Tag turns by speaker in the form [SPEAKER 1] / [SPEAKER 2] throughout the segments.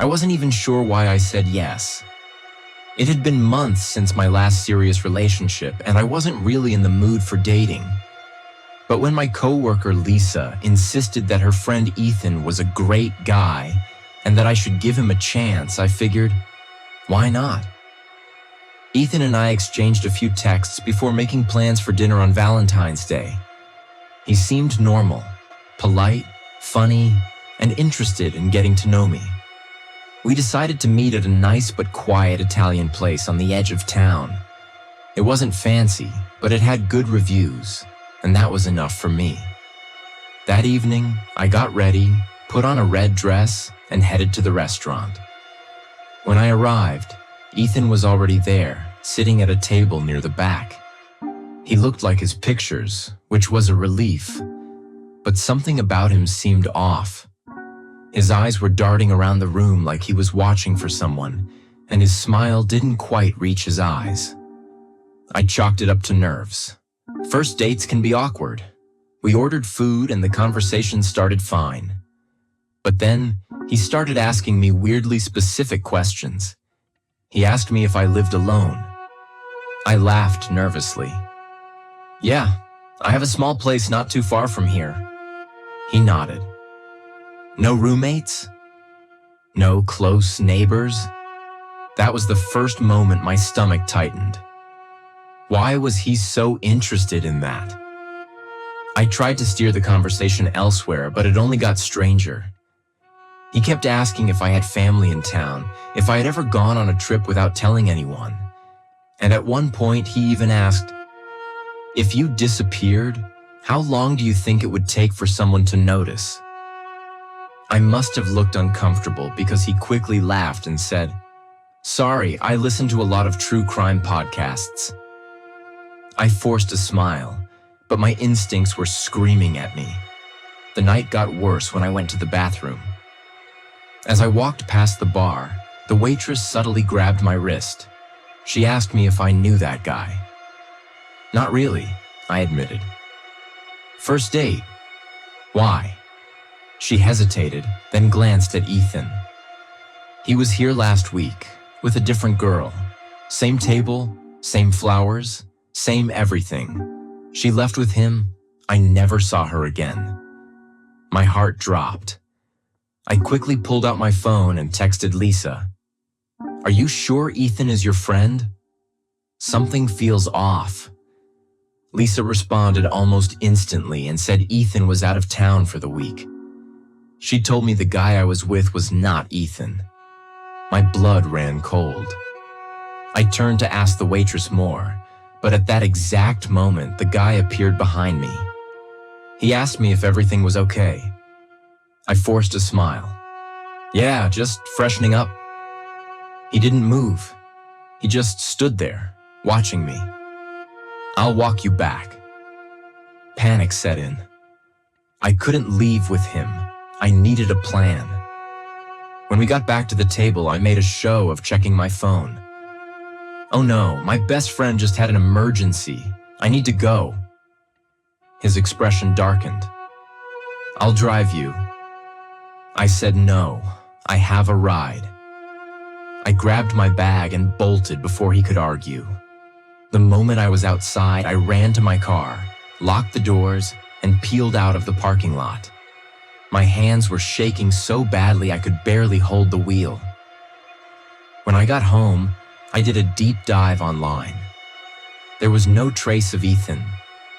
[SPEAKER 1] wasn't even sure why I said yes. It had been months since my last serious relationship, and I wasn't really in the mood for dating. But when my coworker Lisa insisted that her friend Ethan was a great guy and that I should give him a chance, I figured, why not? Ethan and I exchanged a few texts before making plans for dinner on Valentine's Day. He seemed normal, polite, funny, and interested in getting to know me. We decided to meet at a nice but quiet Italian place on the edge of town. It wasn't fancy, but it had good reviews, and that was enough for me. That evening, I got ready, put on a red dress, and headed to the restaurant. When I arrived, Ethan was already there, sitting at a table near the back. He looked like his pictures, which was a relief, but something about him seemed off. His eyes were darting around the room like he was watching for someone, and his smile didn't quite reach his eyes. I chalked it up to nerves. First dates can be awkward. We ordered food and the conversation started fine. But then, he started asking me weirdly specific questions. He asked me if I lived alone. I laughed nervously. Yeah, I have a small place not too far from here. He nodded. No roommates? No close neighbors? That was the first moment my stomach tightened. Why was he so interested in that? I tried to steer the conversation elsewhere, but it only got stranger. He kept asking if I had family in town, if I had ever gone on a trip without telling anyone. And at one point, he even asked, "If you disappeared, how long do you think it would take for someone to notice?" I must have looked uncomfortable because he quickly laughed and said, "Sorry, I listen to a lot of true crime podcasts." I forced a smile, but my instincts were screaming at me. The night got worse when I went to the bathroom. As I walked past the bar, the waitress subtly grabbed my wrist. She asked me if I knew that guy. Not really, I admitted. First date? Why? She hesitated, then glanced at Ethan. He was here last week, with a different girl. Same table, same flowers, same everything. She left with him. I never saw her again. My heart dropped. I quickly pulled out my phone and texted Lisa. "Are you sure Ethan is your friend? Something feels off." Lisa responded almost instantly and said Ethan was out of town for the week. She told me the guy I was with was not Ethan. My blood ran cold. I turned to ask the waitress more, but at that exact moment, the guy appeared behind me. He asked me if everything was okay. I forced a smile. "Yeah, just freshening up." He didn't move. He just stood there, watching me. "I'll walk you back." Panic set in. I couldn't leave with him. I needed a plan. When we got back to the table, I made a show of checking my phone. "Oh no, my best friend just had an emergency. I need to go." His expression darkened. "I'll drive you." I said no, I have a ride. I grabbed my bag and bolted before he could argue. The moment I was outside, I ran to my car, locked the doors, and peeled out of the parking lot. My hands were shaking so badly I could barely hold the wheel. When I got home, I did a deep dive online. There was no trace of Ethan,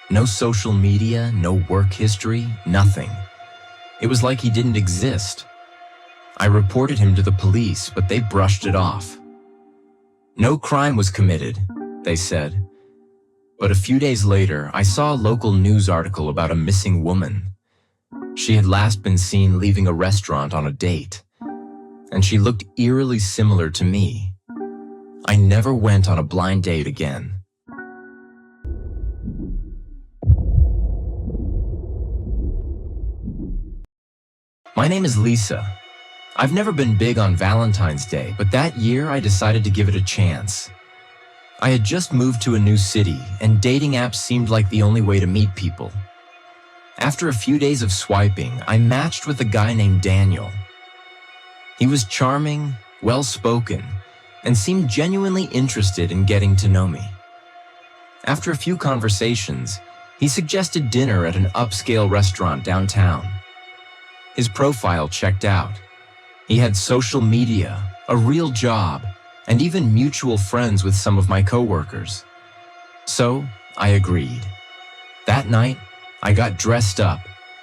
[SPEAKER 1] no social media, no work history, nothing. It was like he didn't exist. I reported him to the police, but they brushed it off. No crime was committed, they said. But a few days later, I saw a local news article about a missing woman. She had last been seen leaving a restaurant on a date, and she looked eerily similar to me. I never went on a blind date again. My name is Lisa. I've never been big on Valentine's Day, but that year I decided to give it a chance. I had just moved to a new city, and dating apps seemed like the only way to meet people. After a few days of swiping, I matched with a guy named Daniel. He was charming, well-spoken, and seemed genuinely interested in getting to know me. After a few conversations, he suggested dinner at an upscale restaurant downtown. His profile checked out. He had social media, a real job, and even mutual friends with some of my coworkers. So, I agreed. That night, I got dressed up,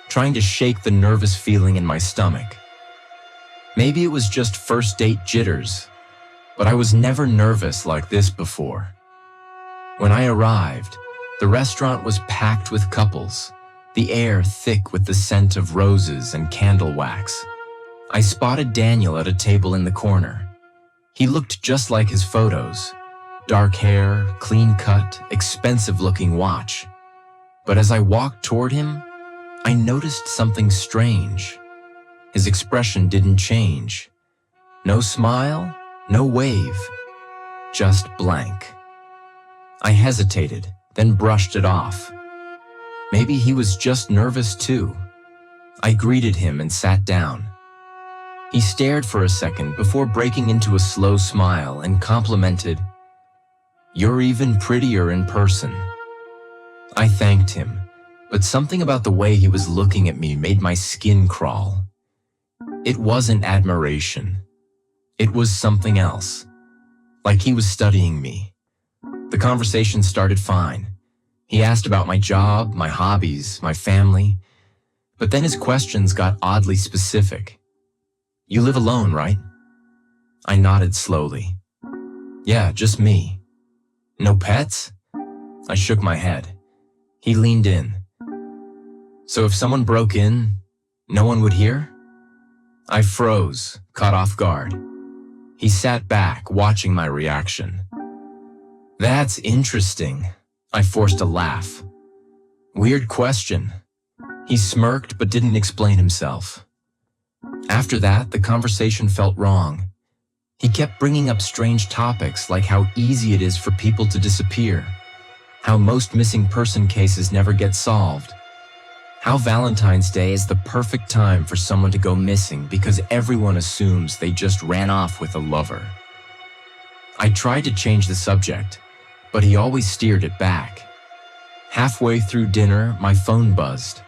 [SPEAKER 1] trying to shake the nervous feeling in my stomach. Maybe it was just first date jitters, but I was never nervous like this before. When I arrived, the restaurant was packed with couples, the air thick with the scent of roses and candle wax. I spotted Daniel at a table in the corner. He looked just like his photos. Dark hair, clean cut, expensive-looking watch. But as I walked toward him, I noticed something strange. His expression didn't change. No smile, no wave, just blank. I hesitated, then brushed it off. Maybe he was just nervous too. I greeted him and sat down. He stared for a second before breaking into a slow smile and complimented, "You're even prettier in person." I thanked him, but something about the way he was looking at me made my skin crawl. It wasn't admiration. It was something else, like he was studying me. The conversation started fine. He asked about my job, my hobbies, my family, but then his questions got oddly specific. "You live alone, right?" I nodded slowly. "Yeah, just me." "No pets?" I shook my head. He leaned in. "So if someone broke in, no one would hear?" I froze, caught off guard. He sat back, watching my reaction. "That's interesting." I forced a laugh. "Weird question." He smirked but didn't explain himself. After that, the conversation felt wrong. He kept bringing up strange topics like how easy it is for people to disappear, how most missing person cases never get solved, how Valentine's Day is the perfect time for someone to go missing because everyone assumes they just ran off with a lover. I tried to change the subject, but he always steered it back. Halfway through dinner, my phone buzzed.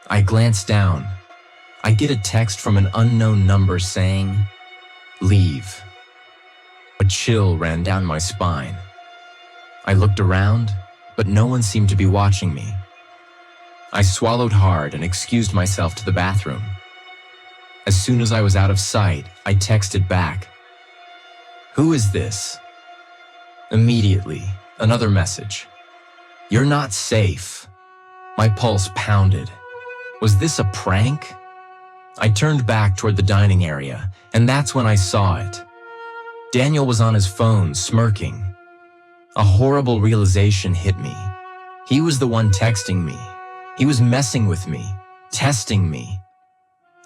[SPEAKER 1] I glanced down. I get a text from an unknown number saying, "Leave." A chill ran down my spine. I looked around, but no one seemed to be watching me. I swallowed hard and excused myself to the bathroom. As soon as I was out of sight, I texted back, "Who is this?" Immediately, another message. "You're not safe." My pulse pounded. Was this a prank? I turned back toward the dining area, and that's when I saw it. Daniel was on his phone, smirking. A horrible realization hit me. He was the one texting me. He was messing with me, testing me.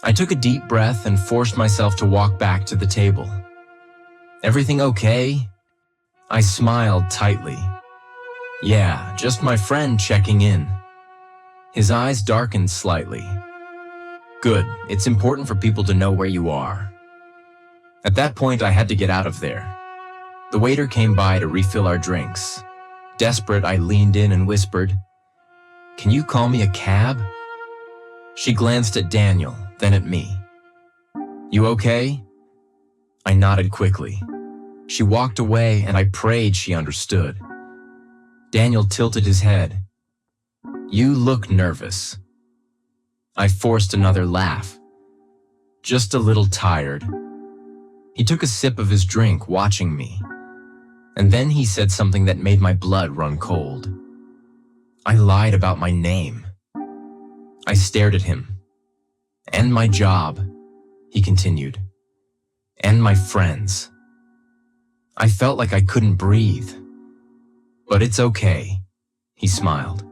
[SPEAKER 1] I took a deep breath and forced myself to walk back to the table. "Everything okay?" I smiled tightly. "Yeah, just my friend checking in." His eyes darkened slightly. "Good, it's important for people to know where you are." At that point, I had to get out of there. The waiter came by to refill our drinks. Desperate, I leaned in and whispered, "Can you call me a cab?" She glanced at Daniel, then at me. "You okay?" I nodded quickly. She walked away, and I prayed she understood. Daniel tilted his head. "You look nervous." I forced another laugh. "Just a little tired." He took a sip of his drink, watching me. And then he said something that made my blood run cold. I lied about my name. I stared at him. "And my job," he continued. "And my friends." I felt like I couldn't breathe. "But it's okay," he smiled.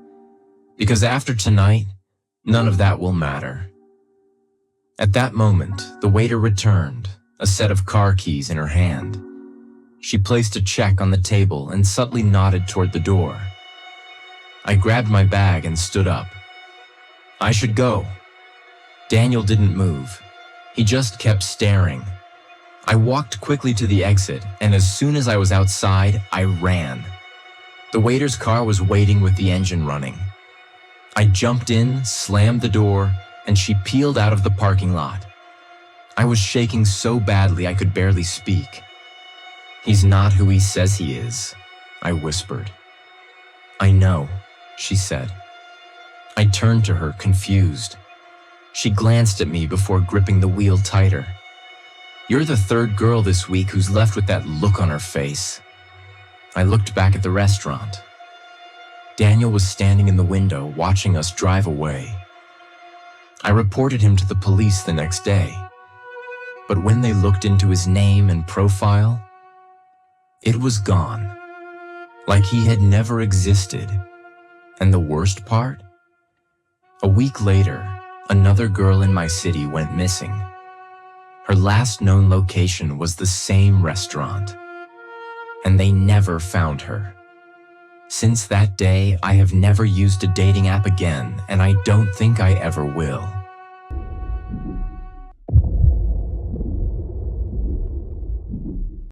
[SPEAKER 1] "Because after tonight, none of that will matter." At that moment, the waiter returned, a set of car keys in her hand. She placed a check on the table and subtly nodded toward the door. I grabbed my bag and stood up. "I should go." Daniel didn't move. He just kept staring. I walked quickly to the exit, and as soon as I was outside, I ran. The waiter's car was waiting with the engine running. I jumped in, slammed the door, and she peeled out of the parking lot. I was shaking so badly I could barely speak. "He's not who he says he is," I whispered. "I know," she said. I turned to her, confused. She glanced at me before gripping the wheel tighter. "You're the third girl this week who's left with that look on her face." I looked back at the restaurant. Daniel was standing in the window, watching us drive away. I reported him to the police the next day. But when they looked into his name and profile, it was gone. Like he had never existed. And the worst part? A week later, another girl in my city went missing. Her last known location was the same restaurant. And they never found her. Since that day, I have never used a dating app again, and I don't think I ever will.